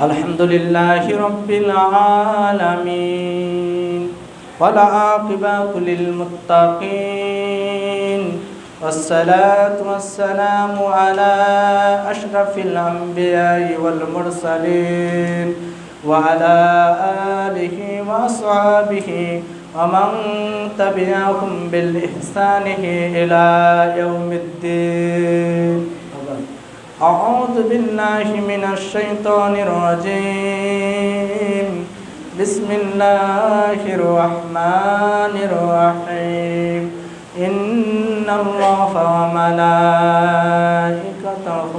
আলহামদুলিল্লাহি রাব্বিল আলামিন ওয়াল আকিবাতু লিল মুত্তাকিন ওয়াসসালাতু ওয়াসসালামু আলা আশরাফিল আমবিয়াই ওয়াল মুরসালিন ওয়া আলা আলিহি ওয়া আসহাবিহি ওয়া মান তাবি'আহুম বিল ইহসানিহি ইলা ইয়াউমিদ্দিন। أعوذ بالله من الشيطان الرجيم بسم الله الرحمن الرحيم إن الله وملائكته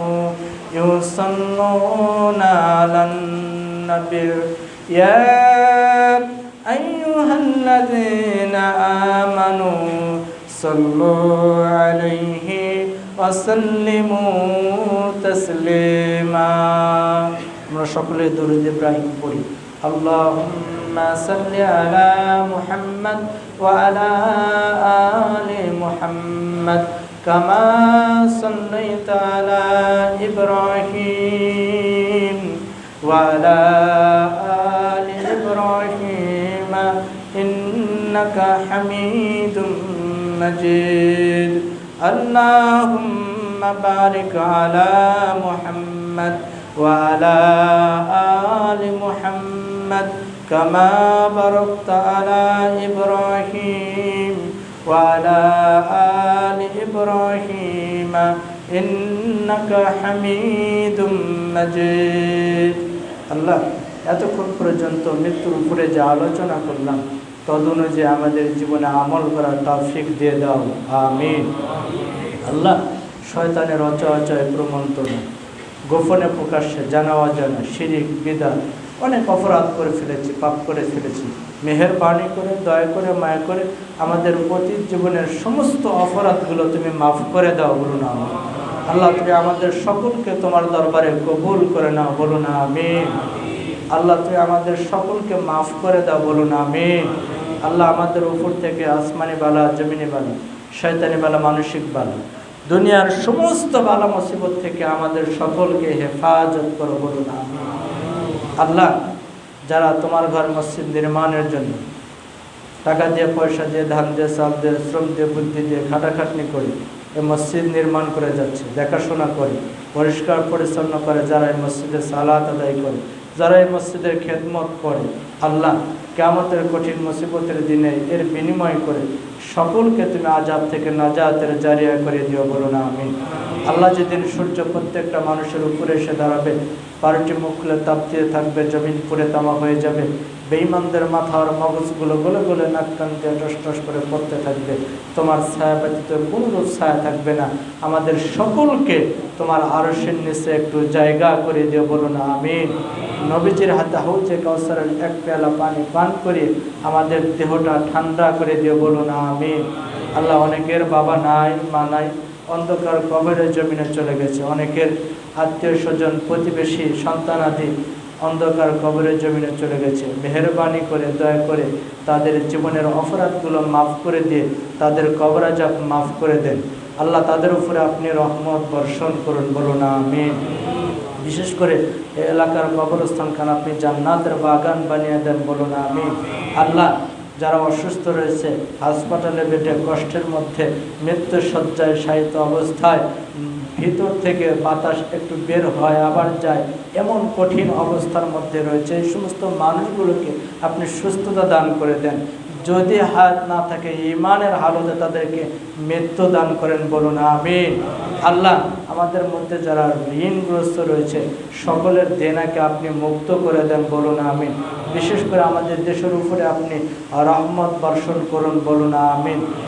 يصلون على النبي يا أيها الذين آمنوا صلوا عليه وسلموا تسليما। আমরা সকলে দরুদ ইব্রাহিম পড়ি। আল্লাহুম্মা সাল্লি আলা মুহাম্মাদ ওয়া আলা আলি মুহাম্মাদ কামা সাল্লাইতা আলা ইব্রাহিম ওয়া আলা আলি ইব্রাহিম ইন্নাকা হামিদুম মাজিদ। اللهم بارك على محمد وعلى آل محمد كما باركت على إبراهيم وعلى آل إبراهيم إنك حميد مجيد। আল্লাহ, এতক্ষণ পর্যন্ত মৃত্যুর উপরে যে আলোচনা করলাম তদনুযায়ী আমাদের জীবনে আমল করার তৌফিক দিয়ে দাও, আমিন। আল্লাহ, শয়তানের অচয় প্রমন্ত্রণা, গোপনে প্রকাশ্যে, জানা অজানা, শিরিক, বিদআত অনেক অপরাধ করে ফেলেছি, পাপ করে ফেলেছি। মেহেরবানি করে, দয়া করে, মায়া করে আমাদের অতীত জীবনের সমস্ত অপরাধগুলো তুমি মাফ করে দাও, বলুন আমিন। আল্লাহ, তুমি আমাদের সকলকে তোমার দরবারে কবুল করে নাও, বলুন আমিন। আল্লাহ, তুমি আমাদের সকলকে মাফ করে দাও, বলুন আমিন। আল্লাহ, আমাদের উপর থেকে আসমানি বালা, জমিনি বালা, শয়তানি বালা, মানসিক বালা, দুনিয়ার সমস্ত বালা মুসিবত থেকে আমাদের সকলকে হেফাজত করো, বলুন আমিন। আল্লাহ, যারা তোমার ঘর মসজিদ নির্মাণের জন্য টাকা দিয়ে, পয়সা দিয়ে, ধান দিয়ে, চাল দিয়ে, শ্রম দিয়ে, বুদ্ধি দিয়ে খাটাখাটনি করে এই মসজিদ নির্মাণ করে যাচ্ছে, দেখাশোনা করে, পরিষ্কার পরিচ্ছন্ন করে, যারা এই মসজিদে সালাত আদায় করে, যারা এই মসজিদের খেদমত করে, আল্লাহ কিয়ামতের কঠিন মুসিবতের দিনে এর বিনিময় করে সকলকে তুমি আযাব থেকে নাজাতের জারিয়া করে দিও, বলুন আমিন। আল্লাহ, যেদিন সূর্য প্রত্যেকটা মানুষের উপরে এসে দাঁড়াবে, পারটি মুখ খুলে তাপ দিয়ে থাকবে, জমিন পুড়ে তামা হয়ে যাবে, বেঈমানদের মাথার মগজগুলো গলে গলে নাক কান দিয়ে টস টস করে পড়তে থাকবে, তোমার ছায়া ব্যতীত কোনরূপ ছায়া থাকবে না। আমাদের সকলকে তোমার আরশের নিচে একটু জায়গা করে দিও, বলুন আমিন। নবীজির হাতে হাউজে কাউসারের এক পেয়ালা পানি পান করে আমাদের দেহটা ঠান্ডা করে দিও, বলুন আমিন। আল্লাহ, অনেকের বাবা নাই, মা নাই, অন্ধকার কবরের জমিনে চলে গেছে। অনেকের আত্মীয় স্বজন, প্রতিবেশী, সন্তানাদি অন্ধকার কবরের জমিনে চলে গেছে। মেহেরবানি করে, দয়া করে তাদের জীবনের অপরাধগুলো মাফ করে দিয়ে তাদের কবর আযাব মাফ করে দেন। আল্লাহ, তাদের উপরে আপনি রহমত বর্ষণ করুন, বলুন আমিন। বিশেষ করে এই এলাকার কবরস্থানখান আপনি জান্নাতের বাগান বানিয়ে দেন, বলুন আমিন। আল্লাহ, যারা অসুস্থ রয়েছে, হাসপাতালে বেডে কষ্টের মধ্যে, মৃত্যু শয্যায় শায়িত অবস্থায়, ভিতর থেকে বাতাস একটু বের হয় আবার যায়, এমন কঠিন অবস্থার মধ্যে রয়েছে, এই সমস্ত মানুষগুলোকে আপনি সুস্থতা দান করে দেন। যদি হাত না থাকে, ঈমানের হালতে তাদেরকে মৃত্যু দান করেন, বলুন আমিন। আল্লাহ, আমাদের মধ্যে যারা ঋণগ্রস্ত রয়েছে সকলের দেনাকে আপনি মুক্ত করে দেন, বলুন আমিন। বিশেষ করে আমাদের দেশের উপরে আপনি রহমত বর্ষণ করুন, বলুন আমিন।